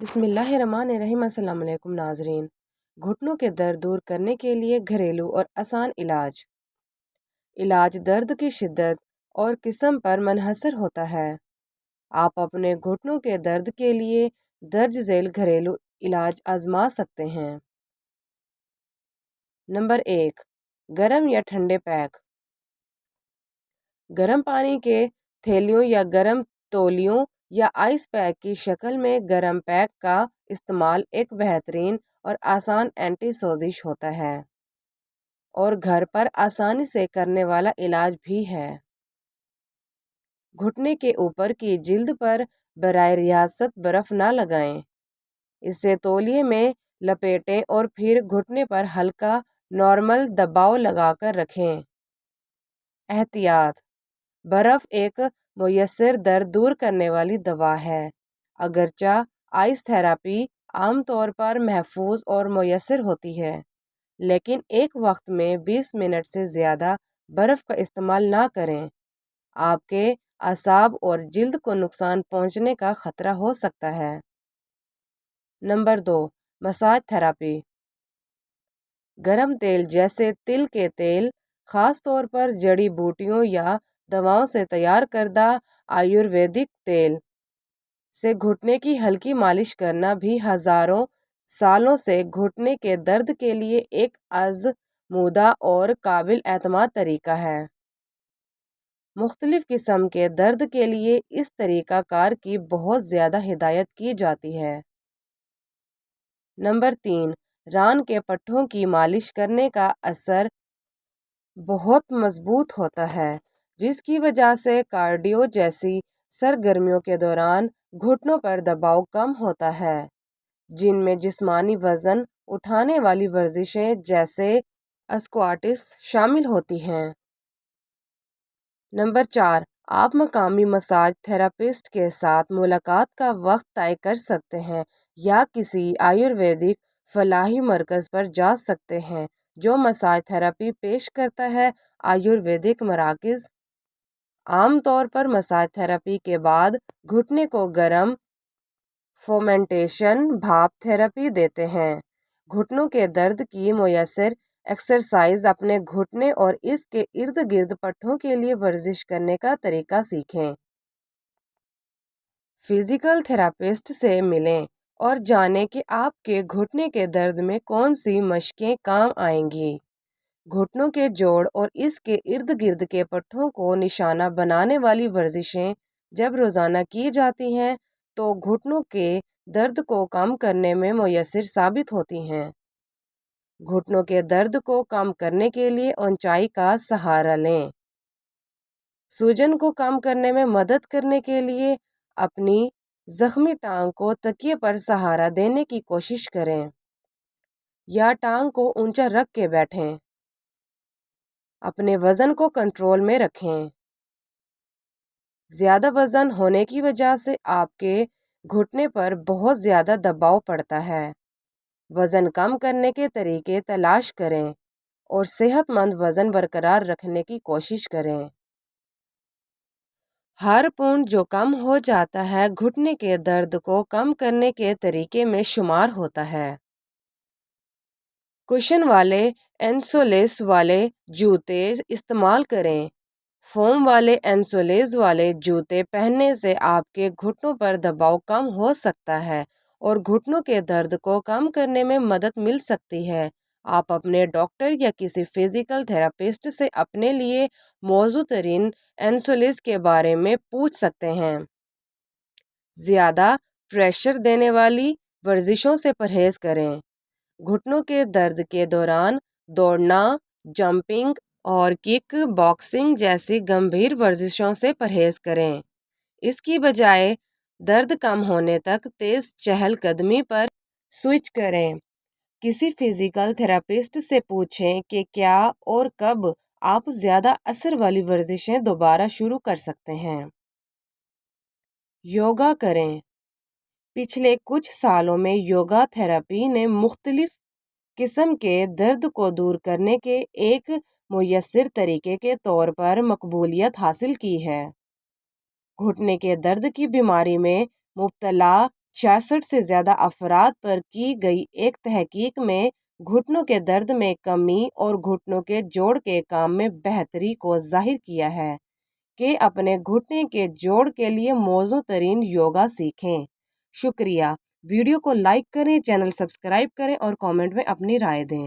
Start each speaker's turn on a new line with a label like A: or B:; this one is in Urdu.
A: بسم اللہ الرحمن الرحیم۔ السلام علیکم ناظرین۔ گھٹنوں کے درد دور کرنے کے لیے گھریلو اور آسان علاج درد کی شدت اور قسم پر منحصر ہوتا ہے۔ آپ اپنے گھٹنوں کے درد کے لیے درج ذیل گھریلو علاج آزما سکتے ہیں۔ نمبر 1، گرم یا ٹھنڈے پیک۔ گرم پانی کے تھیلیوں یا گرم تولیوں یا آئس پیک کی شکل میں گرم پیک کا استعمال ایک بہترین اور آسان اینٹی سوزش ہوتا ہے اور گھر پر آسانی سے کرنے والا علاج بھی ہے۔ گھٹنے کے اوپر کی جلد پر براہ راست برف نہ لگائیں، اسے تولیے میں لپیٹیں اور پھر گھٹنے پر ہلکا نارمل دباؤ لگا کر رکھیں۔ احتیاط: برف ایک مؤثر درد دور کرنے والی دوا ہے۔ اگرچہ آئس تھراپی عام طور پر محفوظ اور مؤثر ہوتی ہے، لیکن ایک وقت میں 20 منٹ سے زیادہ برف کا استعمال نہ کریں، آپ کے اعصاب اور جلد کو نقصان پہنچنے کا خطرہ ہو سکتا ہے۔ Number 2، massage therapy. گرم تیل جیسے تل کے تیل، خاص طور پر جڑی بوٹیوں یا دواؤں سے تیار کردہ آیورویدک تیل سے گھٹنے کی ہلکی مالش کرنا بھی ہزاروں سالوں سے گھٹنے کے درد کے لیے ایک آزمودہ اور قابل اعتماد طریقہ ہے۔ مختلف قسم کے درد کے لیے اس طریقہ کار کی بہت زیادہ ہدایت کی جاتی ہے۔ نمبر 3، ران کے پٹھوں کی مالش کرنے کا اثر بہت مضبوط ہوتا ہے، جس کی وجہ سے کارڈیو جیسی سرگرمیوں کے دوران گھٹنوں پر دباؤ کم ہوتا ہے، جن میں جسمانی وزن اٹھانے والی ورزشیں جیسے اسکواٹس شامل ہوتی ہیں۔ نمبر 4، آپ مقامی مساج تھراپسٹ کے ساتھ ملاقات کا وقت طے کر سکتے ہیں یا کسی آیورویدک فلاحی مرکز پر جا سکتے ہیں جو مساج تھراپی پیش کرتا ہے۔ آیورویدک مراکز عام طور پر مساج تھراپی کے بعد گھٹنے کو گرم فومنٹیشن بھاپ تھراپی دیتے ہیں۔ گھٹنوں کے درد کی مؤثر ایکسرسائز: اپنے گھٹنے اور اس کے ارد گرد پٹھوں کے لیے ورزش کرنے کا طریقہ سیکھیں۔ فزیکل تھراپسٹ سے ملیں اور جانیں کہ آپ کے گھٹنے کے درد میں کون سی مشقیں کام آئیں گی۔ گھٹنوں کے جوڑ اور اس کے ارد گرد کے پٹھوں کو نشانہ بنانے والی ورزشیں جب روزانہ کی جاتی ہیں تو گھٹنوں کے درد کو کم کرنے میں مؤثر ثابت ہوتی ہیں۔ گھٹنوں کے درد کو کم کرنے کے لیے اونچائی کا سہارا لیں۔ سوجن کو کم کرنے میں مدد کرنے کے لیے اپنی زخمی ٹانگ کو تکیے پر سہارا دینے کی کوشش کریں یا ٹانگ کو اونچا رکھ کے بیٹھیں۔ اپنے وزن کو کنٹرول میں رکھیں۔ زیادہ وزن ہونے کی وجہ سے آپ کے گھٹنے پر بہت زیادہ دباؤ پڑتا ہے۔ وزن کم کرنے کے طریقے تلاش کریں اور صحت مند وزن برقرار رکھنے کی کوشش کریں۔ ہر پاؤنڈ جو کم ہو جاتا ہے گھٹنے کے درد کو کم کرنے کے طریقے میں شمار ہوتا ہے۔ کشن والے انسولیز والے جوتے استعمال کریں۔ فوم والے انسولیز والے جوتے پہننے سے آپ کے گھٹنوں پر دباؤ کم ہو سکتا ہے اور گھٹنوں کے درد کو کم کرنے میں مدد مل سکتی ہے۔ آپ اپنے ڈاکٹر یا کسی فزیکل تھراپسٹ سے اپنے لیے موزوں ترین انسولیز کے بارے میں پوچھ سکتے ہیں۔ زیادہ پریشر دینے والی ورزشوں سے پرہیز کریں۔ گھٹنوں کے درد کے دوران دوڑنا، جمپنگ اور کک باکسنگ جیسی گمبھیر ورزشوں سے پرہیز کریں۔ اس کی بجائے درد کم ہونے تک تیز چہل قدمی پر سوئچ کریں۔ کسی فزیکل تھراپسٹ سے پوچھیں کہ کیا اور کب آپ زیادہ اثر والی ورزشیں دوبارہ شروع کر سکتے ہیں۔ یوگا کریں۔ پچھلے کچھ سالوں میں یوگا تھراپی نے مختلف قسم کے درد کو دور کرنے کے ایک مؤثر طریقے کے طور پر مقبولیت حاصل کی ہے۔ گھٹنے کے درد کی بیماری میں مبتلا 66 سے زیادہ افراد پر کی گئی ایک تحقیق میں گھٹنوں کے درد میں کمی اور گھٹنوں کے جوڑ کے کام میں بہتری کو ظاہر کیا ہے کہ اپنے گھٹنے کے جوڑ کے لیے موزوں ترین یوگا سیکھیں۔ شکریہ۔ ویڈیو کو لائک کریں، چینل سبسکرائب کریں اور کامنٹ میں اپنی رائے دیں۔